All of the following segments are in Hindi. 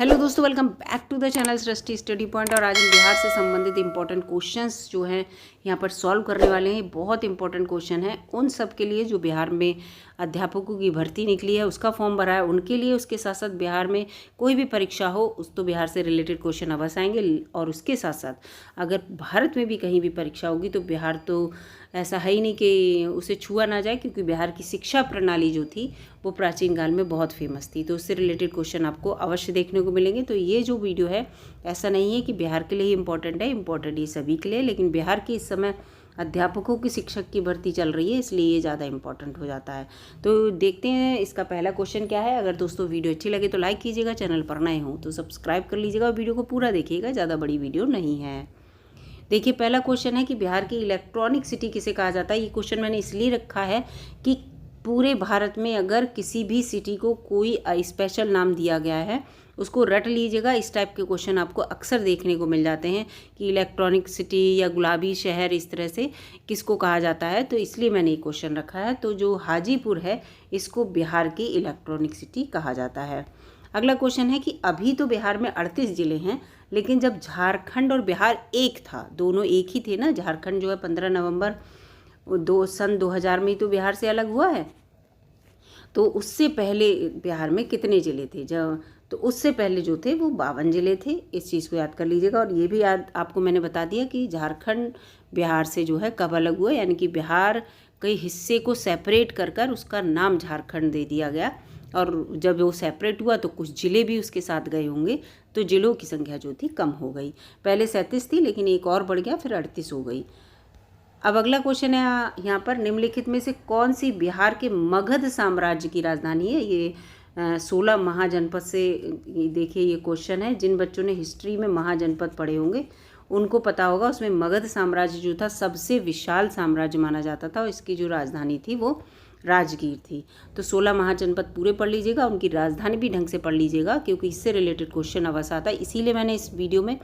हेलो दोस्तों, welcome back to the channel Srishti study point. और आज हम बिहार से संबंधित इंपॉर्टेंट क्वेश्चंस जो हैं यहाँ पर सॉल्व करने वाले हैं। बहुत इंपॉर्टेंट क्वेश्चन है उन सब के लिए जो बिहार में अध्यापकों की भर्ती निकली है, उसका फॉर्म भरा है उनके लिए। उसके साथ साथ बिहार में कोई भी परीक्षा हो उस तो बिहार से रिलेटेड क्वेश्चन अवश्य आएंगे। और उसके साथ साथ अगर भारत में भी कहीं भी परीक्षा होगी तो बिहार तो ऐसा है ही नहीं कि उसे छुआ ना जाए, क्योंकि बिहार की शिक्षा प्रणाली जो थी वो प्राचीन काल में बहुत फेमस थी। तो उससे रिलेटेड क्वेश्चन आपको अवश्य देखने को मिलेंगे। तो ये जो वीडियो है ऐसा नहीं है कि बिहार के लिए ही इम्पोर्टेंट है, इम्पोर्टेंट ये सभी के लिए, लेकिन बिहार की इस समय अध्यापकों की शिक्षक की भर्ती चल रही है, इसलिए ये ज़्यादा इंपॉर्टेंट हो जाता है। तो देखते हैं इसका पहला क्वेश्चन क्या है। अगर दोस्तों वीडियो अच्छी लगे तो लाइक कीजिएगा, चैनल पर नए हो तो सब्सक्राइब कर लीजिएगा और वीडियो को पूरा देखिएगा, ज़्यादा बड़ी वीडियो नहीं है। देखिए, पहला क्वेश्चन है कि बिहार की इलेक्ट्रॉनिक सिटी किसे कहा जाता है। ये क्वेश्चन मैंने इसलिए रखा है कि पूरे भारत में अगर किसी भी सिटी को कोई स्पेशल नाम दिया गया है उसको रट लीजिएगा। इस टाइप के क्वेश्चन आपको अक्सर देखने को मिल जाते हैं कि इलेक्ट्रॉनिक सिटी या गुलाबी शहर, इस तरह से किसको कहा जाता है, तो इसलिए मैंने ये क्वेश्चन रखा है। तो जो हाजीपुर है इसको बिहार की इलेक्ट्रॉनिक सिटी कहा जाता है। अगला क्वेश्चन है कि अभी तो बिहार में 38 जिले हैं, लेकिन जब झारखंड और बिहार एक था, दोनों एक ही थे ना, झारखंड जो है 15 नवंबर सन 2000 में तो बिहार से अलग हुआ है। तो उससे पहले बिहार में कितने ज़िले थे? जब तो उससे पहले जो थे वो 52 ज़िले थे। इस चीज़ को याद कर लीजिएगा। और ये भी याद आपको मैंने बता दिया कि झारखंड बिहार से जो है कब अलग हुआ, यानी कि बिहार कई हिस्से को सेपरेट कर कर उसका नाम झारखंड दे दिया गया। और जब वो सेपरेट हुआ तो कुछ ज़िले भी उसके साथ गए होंगे, तो ज़िलों की संख्या जो थी कम हो गई। पहले 37 थी, लेकिन एक और बढ़ गया, फिर 38 हो गई। अब अगला क्वेश्चन है यहाँ पर, निम्नलिखित में से कौन सी बिहार के मगध साम्राज्य की राजधानी है। ये 16 महाजनपद से देखिए ये क्वेश्चन है। जिन बच्चों ने हिस्ट्री में महाजनपद पढ़े होंगे उनको पता होगा, उसमें मगध साम्राज्य जो था सबसे विशाल साम्राज्य माना जाता था और इसकी जो राजधानी थी वो राजगीर थी। तो 16 महाजनपद पूरे पढ़ लीजिएगा, उनकी राजधानी भी ढंग से पढ़ लीजिएगा, क्योंकि इससे रिलेटेड क्वेश्चन अवश्य आता है। इसीलिए मैंने इस वीडियो में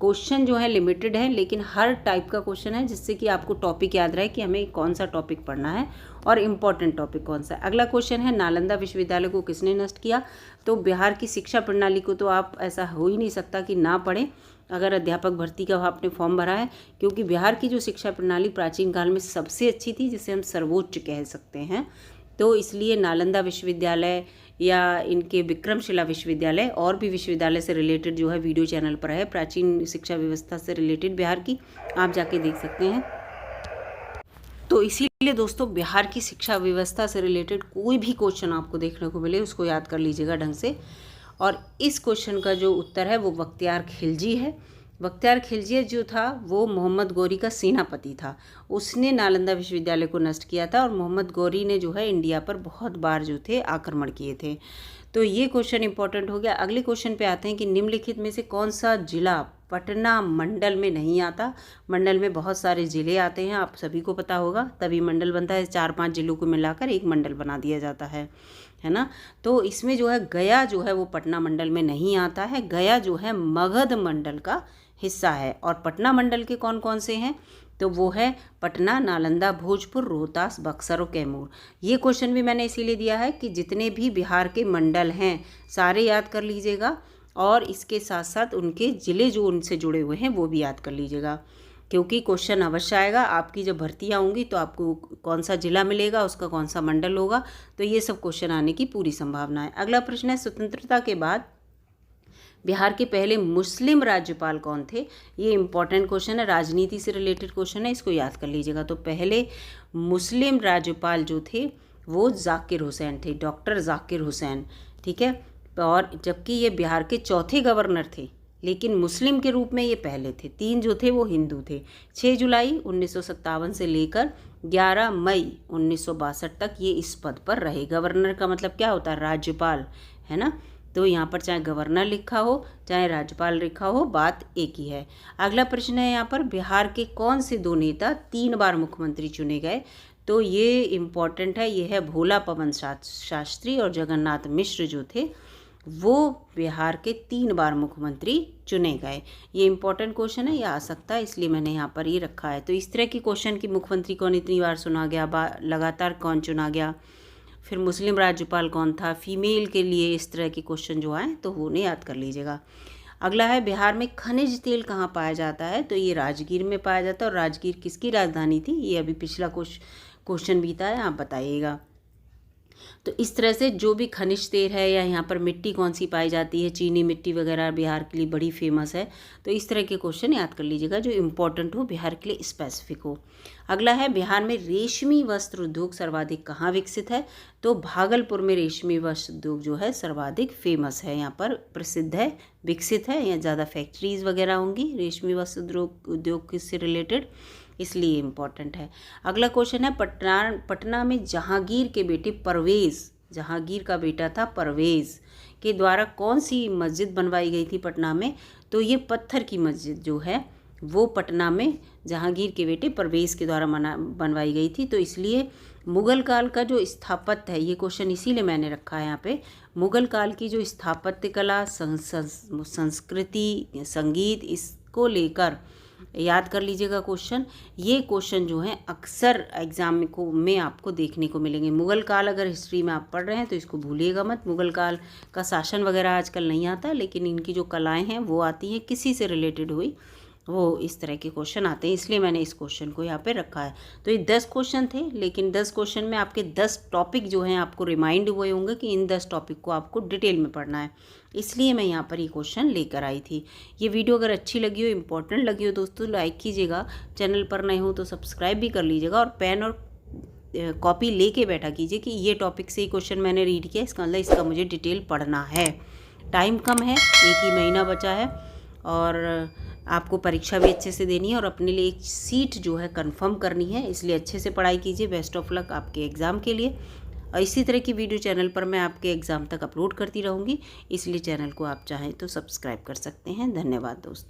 क्वेश्चन जो है लिमिटेड है, लेकिन हर टाइप का क्वेश्चन है, जिससे कि आपको टॉपिक याद रहे कि हमें कौन सा टॉपिक पढ़ना है और इम्पॉर्टेंट टॉपिक कौन सा है। अगला क्वेश्चन है, नालंदा विश्वविद्यालय को किसने नष्ट किया। तो बिहार की शिक्षा प्रणाली को तो आप ऐसा हो ही नहीं सकता कि ना पढ़ें अगर अध्यापक भर्ती का आपने फॉर्म भरा है, क्योंकि बिहार की जो शिक्षा प्रणाली प्राचीन काल में सबसे अच्छी थी, जिसे हम सर्वोच्च कह सकते हैं। तो इसलिए नालंदा विश्वविद्यालय या इनके विक्रमशिला विश्वविद्यालय और भी विश्वविद्यालय से रिलेटेड जो है वीडियो चैनल पर है, प्राचीन शिक्षा व्यवस्था से रिलेटेड बिहार की, आप जाके देख सकते हैं। तो इसीलिए दोस्तों, बिहार की शिक्षा व्यवस्था से रिलेटेड कोई भी क्वेश्चन आपको देखने को मिले उसको याद कर लीजिएगा ढंग से। और इस क्वेश्चन का जो उत्तर है वो बख्तियार खिलजी है। बख्तियार खिलजी जो था वो मोहम्मद गौरी का सेनापति था। उसने नालंदा विश्वविद्यालय को नष्ट किया था और मोहम्मद गौरी ने जो है इंडिया पर बहुत बार जो थे आक्रमण किए थे। तो ये क्वेश्चन इंपॉर्टेंट हो गया। अगले क्वेश्चन पे आते हैं कि निम्नलिखित में से कौन सा जिला पटना मंडल में नहीं आता। मंडल में बहुत सारे ज़िले आते हैं, आप सभी को पता होगा, तभी मंडल बनता है। 4-5 जिलों को मिलाकर एक मंडल बना दिया जाता है ना। तो इसमें जो है गया जो है वो पटना मंडल में नहीं आता है। गया जो है मगध मंडल का हिस्सा है। और पटना मंडल के कौन कौन से हैं, तो वो है पटना, नालंदा, भोजपुर, रोहतास, बक्सर और कैमूर। ये क्वेश्चन भी मैंने इसीलिए दिया है कि जितने भी बिहार के मंडल हैं सारे याद कर लीजिएगा, और इसके साथ साथ उनके ज़िले जो उनसे जुड़े हुए हैं वो भी याद कर लीजिएगा, क्योंकि क्वेश्चन अवश्य आएगा। आपकी जब भर्तियाँ होंगी तो आपको कौन सा जिला मिलेगा, उसका कौन सा मंडल होगा, तो ये सब क्वेश्चन आने की पूरी संभावना है। अगला प्रश्न है, स्वतंत्रता के बाद बिहार के पहले मुस्लिम राज्यपाल कौन थे। ये इंपॉर्टेंट क्वेश्चन है, राजनीति से रिलेटेड क्वेश्चन है, इसको याद कर लीजिएगा। तो पहले मुस्लिम राज्यपाल जो थे वो जाकिर हुसैन थे, डॉक्टर जाकिर हुसैन, ठीक है। और जबकि ये बिहार के चौथे गवर्नर थे, लेकिन मुस्लिम के रूप में ये पहले थे। 3 जो थे वो हिंदू थे। 6 जुलाई 1957 से लेकर 11 मई 1962 तक ये इस पद पर रहे। गवर्नर का मतलब क्या होता है, राज्यपाल, है ना। तो यहाँ पर चाहे गवर्नर लिखा हो चाहे राज्यपाल लिखा हो, बात एक ही है। अगला प्रश्न है यहाँ पर, बिहार के कौन से 2 नेता 3 बार मुख्यमंत्री चुने गए। तो ये इम्पॉर्टेंट है, ये है भोला पवन शास्त्री और जगन्नाथ मिश्र जो थे वो बिहार के 3 बार मुख्यमंत्री चुने गए। ये इंपॉर्टेंट क्वेश्चन है, ये आ सकता है, इसलिए मैंने यहाँ पर ये रखा है। तो इस तरह की क्वेश्चन कि मुख्यमंत्री कौन इतनी बार चुना गया, लगातार कौन चुना गया, फिर मुस्लिम राज्यपाल कौन था, फीमेल के लिए इस तरह के क्वेश्चन जो आए तो वो उन्हें याद कर लीजिएगा। अगला है बिहार में खनिज तेल कहाँ पाया जाता है, तो ये राजगीर में पाया जाता है। और राजगीर किसकी राजधानी थी, ये अभी पिछला क्वेश्चन बीता है, आप बताइएगा। तो इस तरह से जो भी खनिज तेल है या यहाँ पर मिट्टी कौन सी पाई जाती है, चीनी मिट्टी वगैरह बिहार के लिए बड़ी फेमस है। तो इस तरह के क्वेश्चन याद कर लीजिएगा जो इम्पोर्टेंट हो, बिहार के लिए स्पेसिफिक हो। अगला है बिहार में रेशमी वस्त्र उद्योग सर्वाधिक कहाँ विकसित है, तो भागलपुर में रेशमी वस्त्र उद्योग जो है सर्वाधिक फेमस है, यहाँ पर प्रसिद्ध है, विकसित है। यहाँ ज़्यादा फैक्ट्रीज़ वगैरह होंगी रेशमी वस्त्र उद्योग से रिलेटेड, इसलिए इम्पॉर्टेंट है। अगला क्वेश्चन है पटना में जहांगीर के बेटे परवेज़, जहांगीर का बेटा था परवेज़, के द्वारा कौन सी मस्जिद बनवाई गई थी पटना में, तो ये पत्थर की मस्जिद जो है वो पटना में जहांगीर के बेटे परवेज़ के द्वारा बनवाई गई थी। तो इसलिए मुग़ल काल का जो स्थापत्य है, ये क्वेश्चन इसीलिए मैंने रखा है यहाँ पे, मुग़ल काल की जो स्थापत्य कला, संस्कृति, संगीत, इसको लेकर याद कर लीजिएगा क्वेश्चन। ये क्वेश्चन जो हैं अक्सर एग्जाम में आपको देखने को मिलेंगे। मुग़ल काल अगर हिस्ट्री में आप पढ़ रहे हैं तो इसको भूलिएगा मत। मुग़ल काल का शासन वगैरह आजकल नहीं आता, लेकिन इनकी जो कलाएं हैं वो आती हैं, किसी से रिलेटेड हुई वो इस तरह के क्वेश्चन आते हैं, इसलिए मैंने इस क्वेश्चन को यहाँ पे रखा है। तो ये 10 क्वेश्चन थे, लेकिन 10 क्वेश्चन में आपके 10 टॉपिक जो हैं आपको रिमाइंड हुए होंगे कि इन 10 टॉपिक को आपको डिटेल में पढ़ना है, इसलिए मैं यहाँ पर ये क्वेश्चन लेकर आई थी। ये वीडियो अगर अच्छी लगी हो, इंपॉर्टेंट लगी हो दोस्तों, लाइक कीजिएगा, चैनल पर नए हो तो सब्सक्राइब भी कर लीजिएगा, और पेन और कॉपी लेके बैठा कीजिए कि ये टॉपिक से ही क्वेश्चन मैंने रीड किया, इसका मतलब इसका मुझे डिटेल पढ़ना है। टाइम कम है, 1 ही महीना बचा है, और आपको परीक्षा भी अच्छे से देनी है और अपने लिए एक सीट जो है कंफर्म करनी है, इसलिए अच्छे से पढ़ाई कीजिए। बेस्ट ऑफ लक आपके एग्ज़ाम के लिए। और इसी तरह की वीडियो चैनल पर मैं आपके एग्ज़ाम तक अपलोड करती रहूँगी, इसलिए चैनल को आप चाहें तो सब्सक्राइब कर सकते हैं। धन्यवाद दोस्तों।